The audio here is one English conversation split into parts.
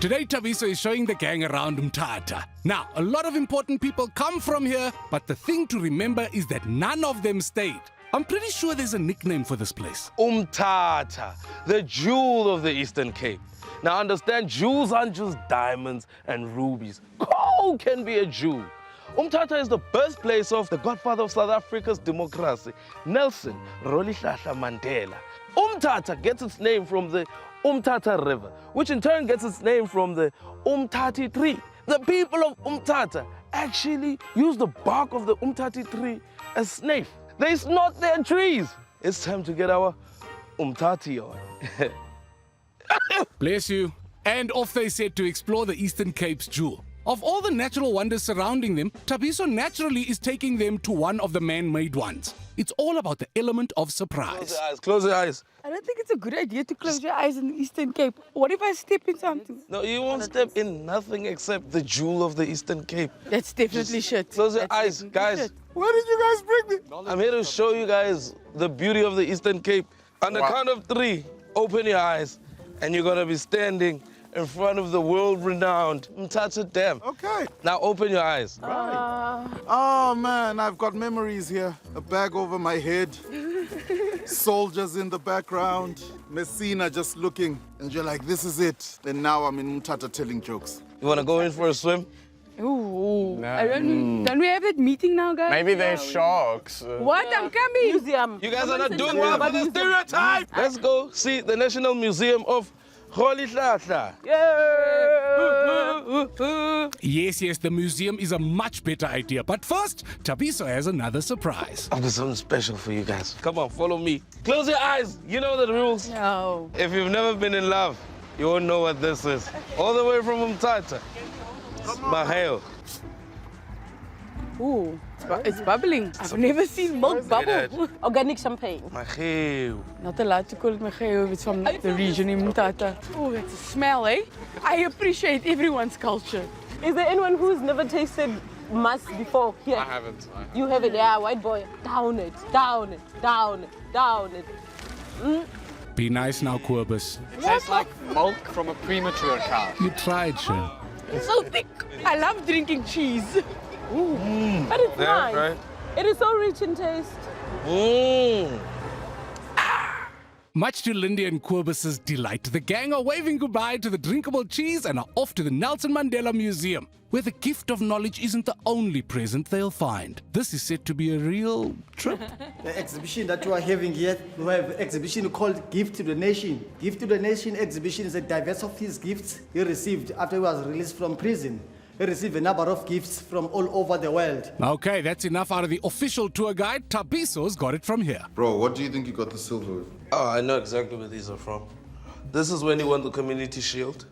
Today, Tabiso is showing the gang around Mthatha. Now, a lot of important people come from here, but the thing to remember is that none of them stayed. I'm pretty sure there's a nickname for this place. Mthatha, the jewel of the Eastern Cape. Now understand, jewels aren't just diamonds and rubies. Gold can be a jewel. Mthatha is the birthplace of the godfather of South Africa's democracy, Nelson Rolihlahla Mandela. Mthatha gets its name from the Mthatha River, which in turn gets its name from the Umtati tree. The people of Mthatha actually use the bark of the Umtati tree as snuff. They snort their trees. It's time to get our Umtati on. Bless you. And off they set to explore the Eastern Cape's jewel. Of all the natural wonders surrounding them, Tabiso naturally is taking them to one of the man-made ones. It's all about the element of surprise. Close your eyes, close your eyes. I don't think it's a good idea to close your eyes in the Eastern Cape. What if I step in something? No, you won't step in nothing except the jewel of the Eastern Cape. That's definitely shit. Close your That's eyes, definitely guys. shit. Where did you guys bring me? I'm here to show you guys the beauty of the Eastern Cape. On the count of 3, open your eyes, and you're gonna be standing in front of the world-renowned Mthatha Dam. Okay. Now open your eyes. Oh man, I've got memories here. A bag over my head, soldiers in the background, Messina just looking, and you're like, this is it. And now I'm in Mthatha telling jokes. You wanna go in for a swim? Ooh. I don't we have that meeting now, guys? Maybe they're sharks. What? I'm coming. Museum. You guys are not doing well for the stereotype. Let's go see the National Museum of Rolihlahla. Yes, the museum is a much better idea. But first, Tabiso has another surprise. I've got something special for you guys. Come on, follow me. Close your eyes. You know the rules. No. If you've never been in love, you won't know what this is. All the way from Mthatha. Maheu. Ooh, it's bubbling. I've never seen milk bubble. Organic champagne. Maheu. Not allowed to call it maheu. It's from the region in Mthatha. Oh, it's a smell, eh? I appreciate everyone's culture. Is there anyone who's never tasted mas before? Here. I haven't. You have it, yeah, white boy. Down it, down it, down it, down it. Be nice now, Querbus. It tastes like milk from a premature cow. You tried, Shem. It's so thick. I love drinking cheese. But it's nice. Right? It is so rich in taste. Much to Lindy and Querbus's delight, the gang are waving goodbye to the drinkable cheese and are off to the Nelson Mandela Museum, where the gift of knowledge isn't the only present they'll find. This is set to be a real trip. The exhibition that you are having here, we have an exhibition called Gift to the Nation. Gift to the Nation exhibition is a diverse of his gifts he received after he was released from prison. He received a number of gifts from all over the world. Okay, that's enough out of the official tour guide. Tabiso's got it from here. Bro, what do you think you got the silver with? Oh, I know exactly where these are from. This is when he won the Community Shield,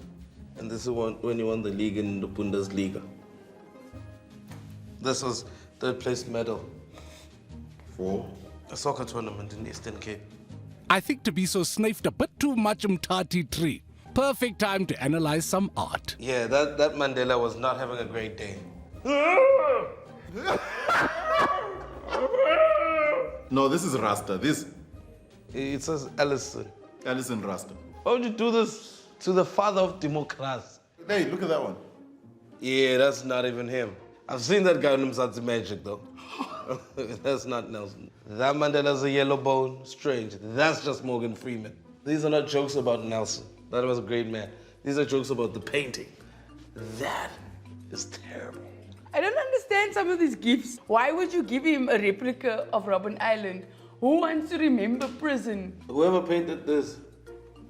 and this is when he won the league in the Bundesliga. This was third place medal For? a soccer tournament in the Eastern Cape. I think Tabiso sniffed a bit too much Mthatha tree. Perfect time to analyze some art. Yeah, that Mandela was not having a great day. No, this is Rasta. This, It says Ellison. Alison Rasta. Why would you do this to the father of democracy? Hey, look at that one. Yeah, that's not even him. I've seen that guy on Mzansi Magic, though. That's not Nelson. That Mandela's a yellow bone. Strange. That's just Morgan Freeman. These are not jokes about Nelson. That was a great man. These are jokes about the painting. That is terrible. I don't understand some of these gifts. Why would you give him a replica of Robben Island? Who wants to remember prison? Whoever painted this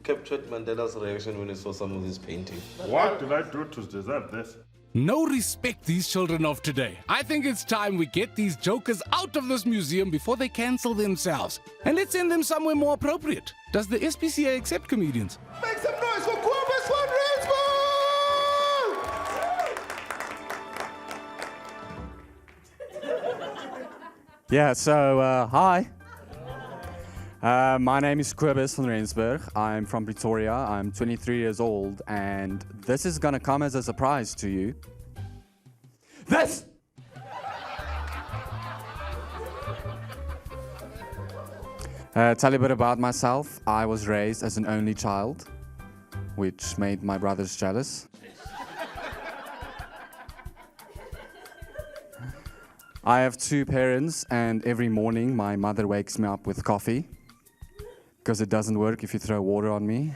captured Mandela's reaction when he saw some of these paintings. What did I do to deserve this? No respect, these children of today. I think it's time we get these jokers out of this museum before they cancel themselves. And let's send them somewhere more appropriate. Does the SPCA accept comedians? Make some noise for Querbus van Rensburg! Yeah, so, hi. My name is Querbus van Rensburg. I'm from Pretoria. I'm 23 years old, and this is gonna come as a surprise to you. This! Tell you a bit about myself. I was raised as an only child, which made my brothers jealous. I have 2 parents, and every morning my mother wakes me up with coffee, because it doesn't work if you throw water on me.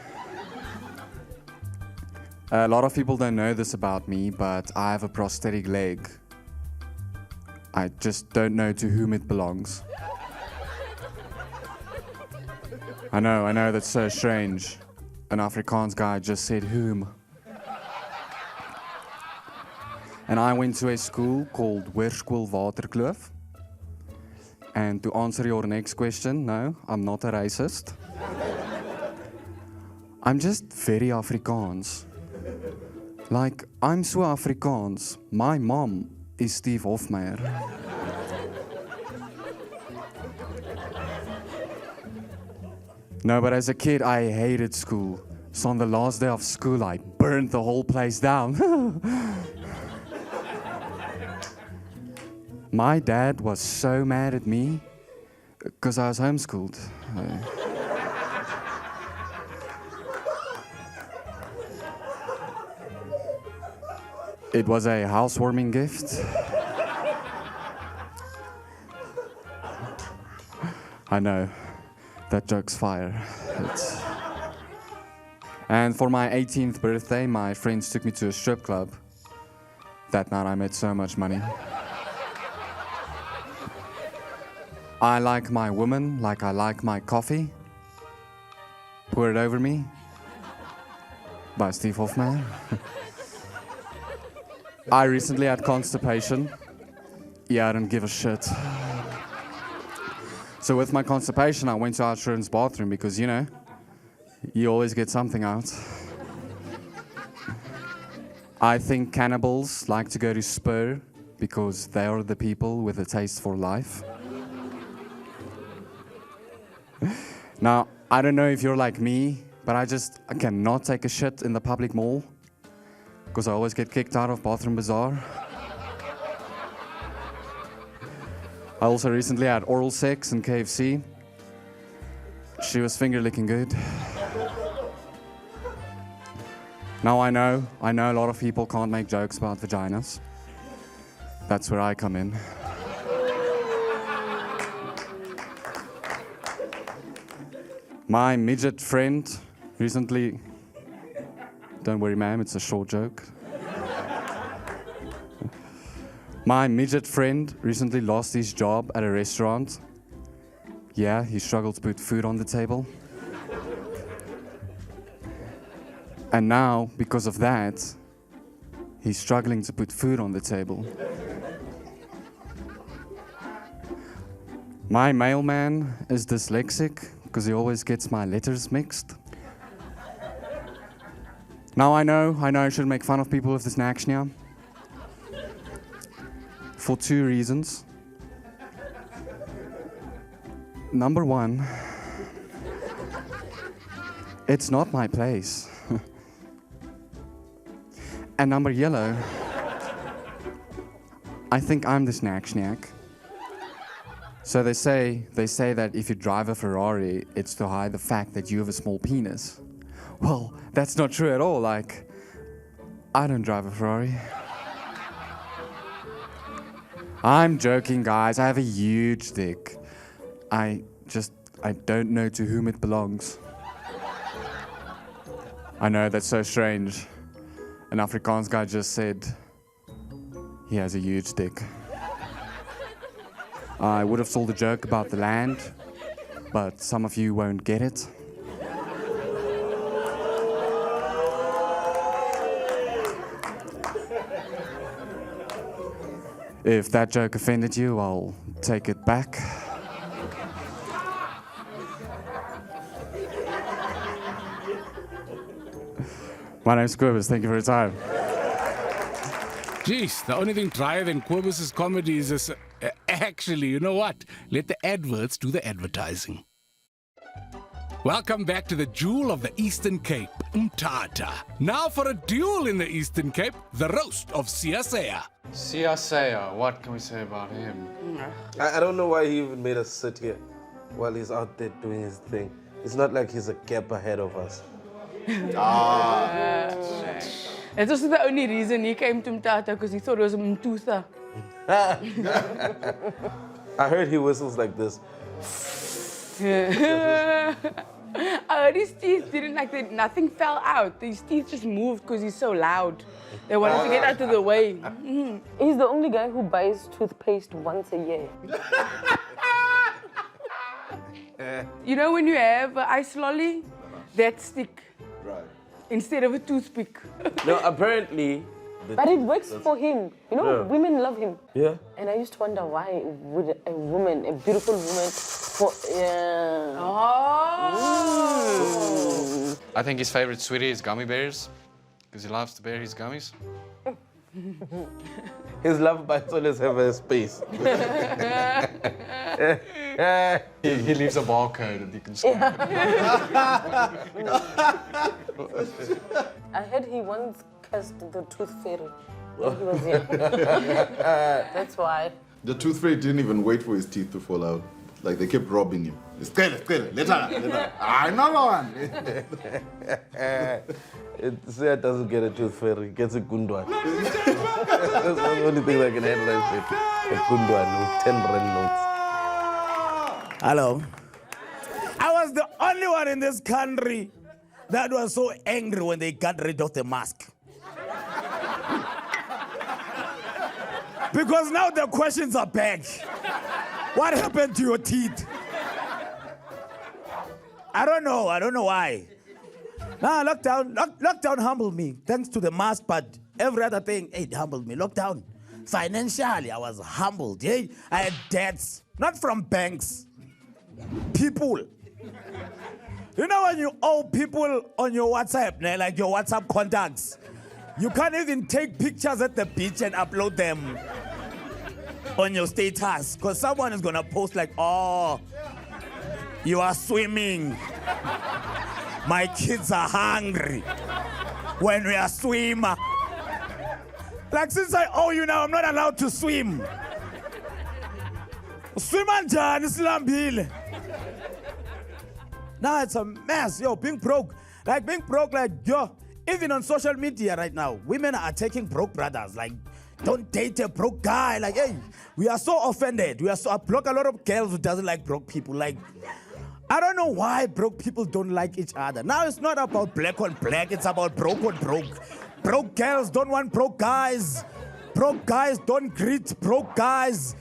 A lot of people don't know this about me, but I have a prosthetic leg. I just don't know to whom it belongs. I know, that's so strange. An Afrikaans guy just said whom. And I went to a school called Hoërskool Waterkloof. And to answer your next question, no, I'm not a racist. I'm just very Afrikaans. Like, I'm so Afrikaans. My mom is Steve Hofmeyer. No, but as a kid, I hated school. So on the last day of school, I burned the whole place down. My dad was so mad at me because I was homeschooled. It was a housewarming gift. I know, that joke's fire. And for my 18th birthday, my friends took me to a strip club. That night I made so much money. I like my woman like I like my coffee. Pour It Over Me by Steve Hofmeyer. I recently had constipation. Yeah, I don't give a shit. So with my constipation, I went to our children's bathroom because, you know, you always get something out. I think cannibals like to go to Spur because they are the people with a taste for life. Now, I don't know if you're like me, but I cannot take a shit in the public mall because I always get kicked out of Bathroom Bazaar. I also recently had oral sex in KFC. She was finger licking good. Now I know a lot of people can't make jokes about vaginas. That's where I come in. My midget friend recently, don't worry ma'am, it's a short joke. My midget friend recently lost his job at a restaurant. Yeah, he struggled to put food on the table. And now, because of that, he's struggling to put food on the table. My mailman is dyslexic because he always gets my letters mixed. Now I know I shouldn't make fun of people with dyslexia. For 2 reasons. Number 1, it's not my place. And number yellow, I think I'm the snack. So they say that if you drive a Ferrari, it's to hide the fact that you have a small penis. Well, that's not true at all. Like, I don't drive a Ferrari. I'm joking, guys. I have a huge dick. I don't know to whom it belongs. I know, that's so strange. An Afrikaans guy just said he has a huge dick. I would have told a joke about the land, but some of you won't get it. If that joke offended you, I'll take it back. My name's Quibus. Thank you for your time. Jeez, the only thing drier than Quibus's comedy is this. Actually, you know what? Let the adverts do the advertising. Welcome back to the jewel of the Eastern Cape, Mthatha. Now for a duel in the Eastern Cape, the roast of Siasea. Siasea, what can we say about him? I don't know why he even made us sit here while he's out there doing his thing. It's not like he's a gap ahead of us. That was the only reason he came to Mthatha, because he thought it was Mtutha. I heard he whistles like this. I heard his teeth didn't like that. Nothing fell out. His teeth just moved because he's so loud. They wanted to get out of the way. He's the only guy who buys toothpaste once a year. You know when you have an ice lolly, that stick instead of a toothpick. No, apparently. But it works for him. You know, women love him. Yeah. And I used to wonder why would a woman, a beautiful woman, I think his favorite sweetie is gummy bears, because he loves to bear his gummies. His love bites always have a space. He leaves a barcode and you can scan it. I heard he once cursed the tooth fairy when he was young. That's why. The tooth fairy didn't even wait for his teeth to fall out. Like they kept robbing him. Stella, later. Another one. Sia doesn't get a tooth fairy, he gets a gundwan. That's the only thing I can handle. A gundwan with 10 rand notes. Hello. I was the only one in this country that was so angry when they got rid of the mask. Because now the questions are back. What happened to your teeth? I don't know why. Nah, lockdown humbled me, thanks to the mask, but every other thing, it humbled me. Lockdown, financially, I was humbled. Yeah? I had debts, not from banks, people. You know when you owe people on your WhatsApp, like your WhatsApp contacts, you can't even take pictures at the beach and upload them on your status, because someone is gonna post like, oh, you are swimming. My kids are hungry when we are swim. Like, since I owe you now, I'm not allowed to swim. Swim anjani silambile. Now it's a mess, yo, being broke, like, yo, even on social media right now, women are attacking broke brothers, like, don't date a broke guy, like, hey, we are so offended. I block a lot of girls who doesn't like broke people, like, I don't know why broke people don't like each other. Now it's not about black on black, it's about broke on broke. Broke girls don't want broke guys. Broke guys don't greet broke guys.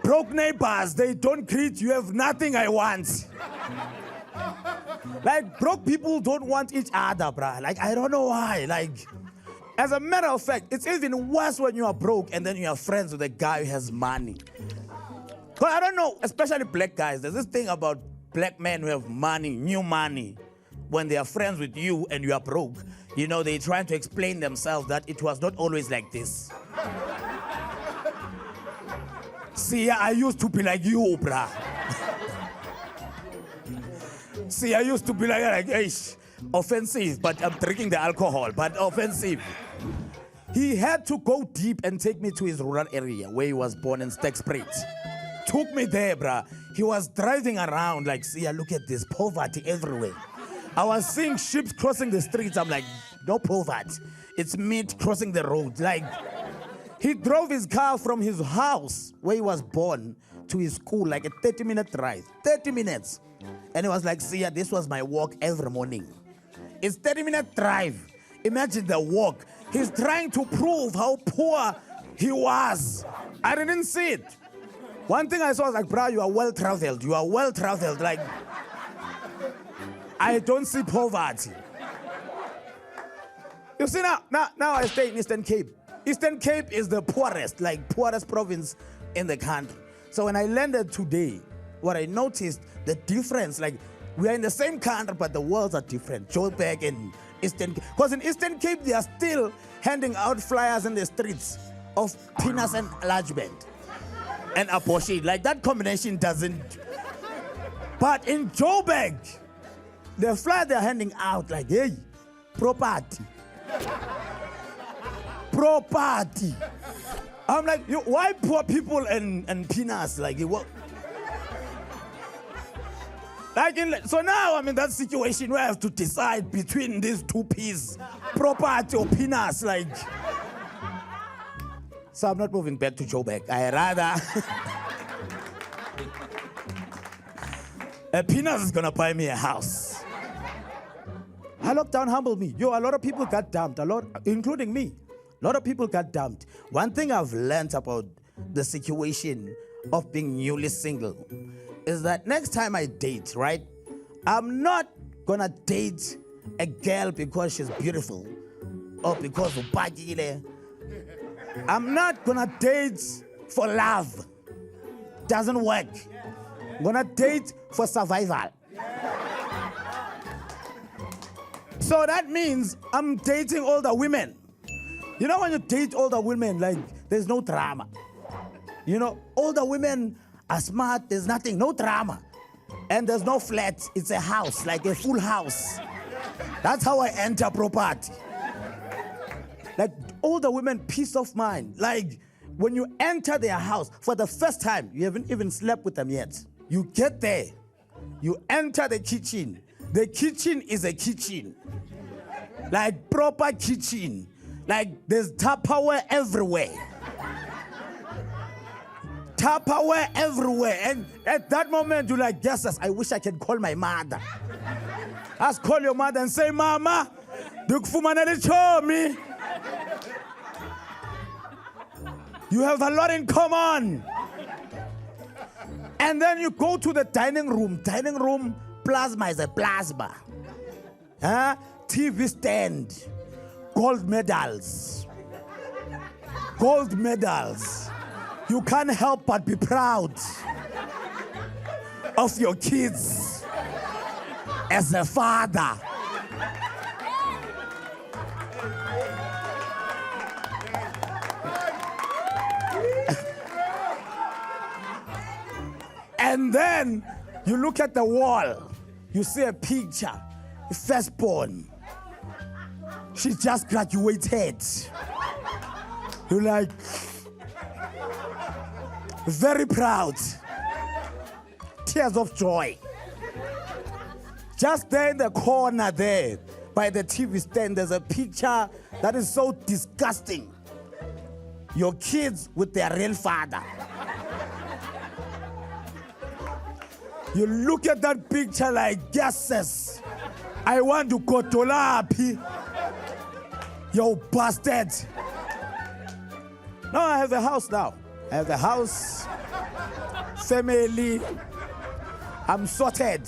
Broke neighbors, they don't greet, you have nothing I want. Like, broke people don't want each other, bruh. Like, I don't know why. Like, as a matter of fact, it's even worse when you are broke and then you are friends with a guy who has money. But I don't know, especially black guys, there's this thing about black men who have money, new money. When they are friends with you and you are broke, you know, they're trying to explain themselves that it was not always like this. See, I used to be like you, bruh. See, I used to be like, hey, offensive, but I'm drinking the alcohol, but offensive. He had to go deep and take me to his rural area where he was born in Stegspruit. Took me there, bruh. He was driving around like, see, look at this, poverty everywhere. I was seeing sheep crossing the streets. I'm like, no poverty. It's meat crossing the road. Like, he drove his car from his house where he was born to his school, like a 30-minute drive. 30 minutes. And he was like, see, this was my walk every morning. It's 30-minute drive. Imagine the walk. He's trying to prove how poor he was. I didn't see it. One thing I saw was like, bro, you are well-traveled. You are well-traveled. Like, I don't see poverty. You see, now I stay in Eastern Cape. Eastern Cape is the poorest province in the country. So when I landed today, what I noticed, the difference, like, we are in the same country, but the worlds are different. Joburg and Eastern Cape. Because in Eastern Cape, they are still handing out flyers in the streets of penis and enlargement and abortion. Like, that combination doesn't. But in Joburg, the flyer they're handing out, like, hey, property. Property. I'm like, why poor people and penis? Like, so now I'm in that situation where I have to decide between these two P's, property or penis. Like, So I'm not moving back to Joburg. I rather... Peanuts is gonna buy me a house. Lockdown humbled me. A lot of people got dumped, including me. A lot of people got dumped. One thing I've learned about the situation of being newly single is that next time I date, right, I'm not gonna date a girl because she's beautiful or because of bagile. I'm not gonna date for love. Doesn't work. I'm gonna date for survival. So that means I'm dating older women. You know when you date older women, like, there's no drama. You know, older women are smart, there's nothing, no drama. And there's no flat, it's a house, like a full house. That's how I enter property. Like, older women, peace of mind. Like, when you enter their house for the first time, you haven't even slept with them yet. You get there, you enter the kitchen. The kitchen is a kitchen. Like, proper kitchen. Like, there's Tupperware everywhere. Tupperware everywhere. And at that moment, you're like, yes, I wish I could call my mother. Just call your mother and say, Mama, me. You have a lot in common. And then you go to the dining room. Dining room plasma is a plasma. TV stand. Gold medals. Gold medals. You can't help but be proud of your kids as a father. And then you look at the wall, you see a picture, firstborn. She just graduated. You're like, very proud. Tears of joy. Just there in the corner there, by the TV stand, there's a picture that is so disgusting. Your kids with their real father. You look at that picture like, yes, I want to go to Lapi. Yo, bastard. No, I have a house now. I have a house, family. I'm sorted.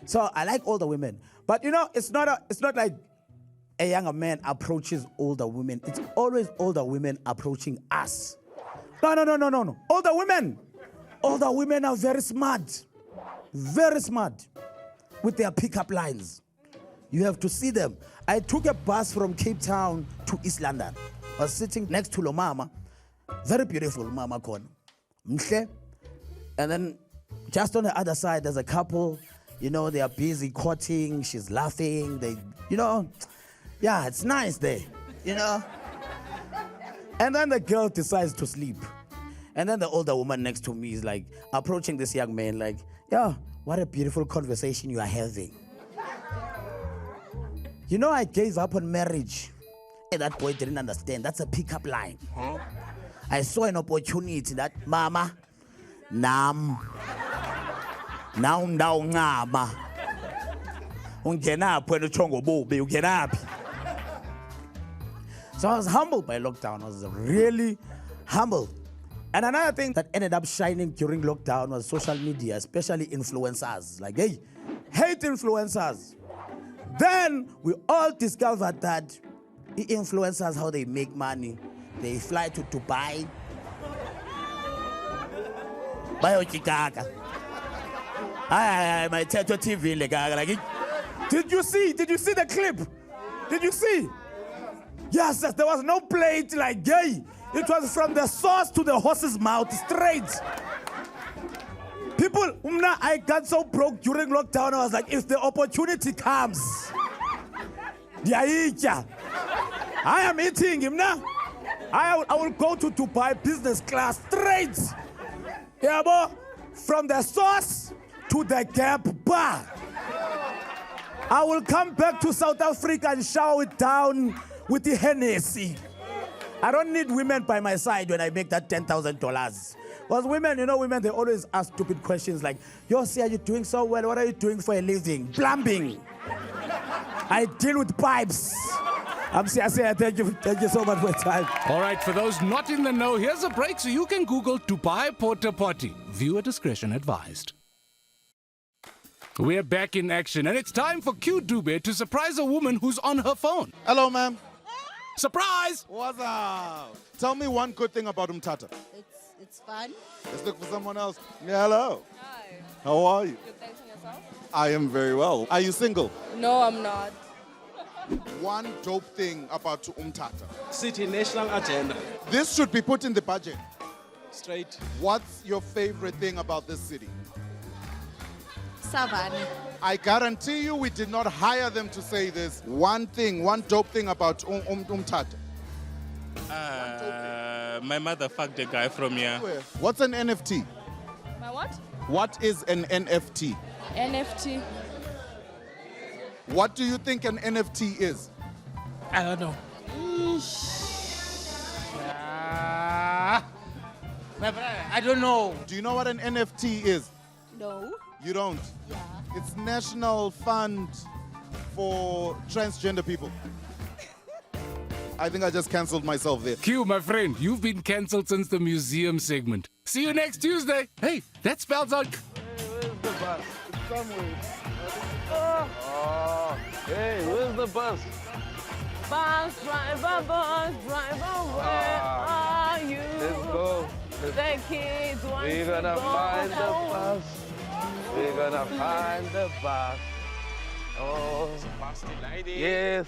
So I like older women. But you know, it's not like a younger man approaches older women. It's always older women approaching us. No. Older women are very smart. Very smart with their pickup lines. You have to see them. I took a bus from Cape Town to East London. I was sitting next to Mama. Very beautiful Mama Kon. And then just on the other side, there's a couple. You know, they are busy courting. She's laughing. Yeah, it's nice there. You know. And then the girl decides to sleep. And then the older woman next to me is like approaching this young man like, yeah, what a beautiful conversation you are having. You know, I gave up on marriage. And that boy didn't understand. That's a pickup line. Huh? I saw an opportunity that, Mama, nam, now, ngama. So I was humbled by lockdown. I was really humbled. And another thing that ended up shining during lockdown was social media, especially influencers. Like, hey, hate influencers. Then we all discovered that the influencers, how they make money. They fly to Dubai. My Teto TV. Did you see the clip? Did you see? Yes, there was no plate like gay. It was from the source to the horse's mouth, straight. People, I got so broke during lockdown, I was like, if the opportunity comes, I am eating him now. I will go to Dubai business class straight. Yeah, boy, from the source to the Gap bar. I will come back to South Africa and shower it down with the Hennessy. I don't need women by my side when I make that $10,000. Because women, you know, women, they always ask stupid questions like, yo, see, are you doing so well? What are you doing for a living? Plumbing. I deal with pipes. I'm Sia. Thank you so much for your time. All right, for those not in the know, here's a break so you can Google Dubai Porta Potty. Viewer discretion advised. We're back in action, and it's time for Q Dube to surprise a woman who's on her phone. Hello, ma'am. Surprise! What's up? Tell me one good thing about Umtata. It's fun. Let's look for someone else. Yeah, hello. Hi. How are you? Good, thanks, and yourself? I am very well. Are you single? No, I'm not. One dope thing about Umtata. City national agenda. This should be put in the budget. Straight. What's your favorite thing about this city? Savanna. I guarantee you we did not hire them to say this. One thing, one dope thing about Umtata. My mother fucked a guy from here. What's an NFT? My what? What is an NFT? NFT. What do you think an NFT is? I don't know. My brother, I don't know. Do you know what an NFT is? No. You don't? Yeah. It's National Fund for Transgender People. I think I just cancelled myself there. Q, my friend, you've been cancelled since the museum segment. See you next Tuesday. Hey, that spells out... Where's the bus? It's somewhere. Oh, hey, where's the bus? Bus driver, where are you? Let's go. The kids want We're to gonna go find the home. bus. We're gonna find the bus. Oh, Basti lady. yes.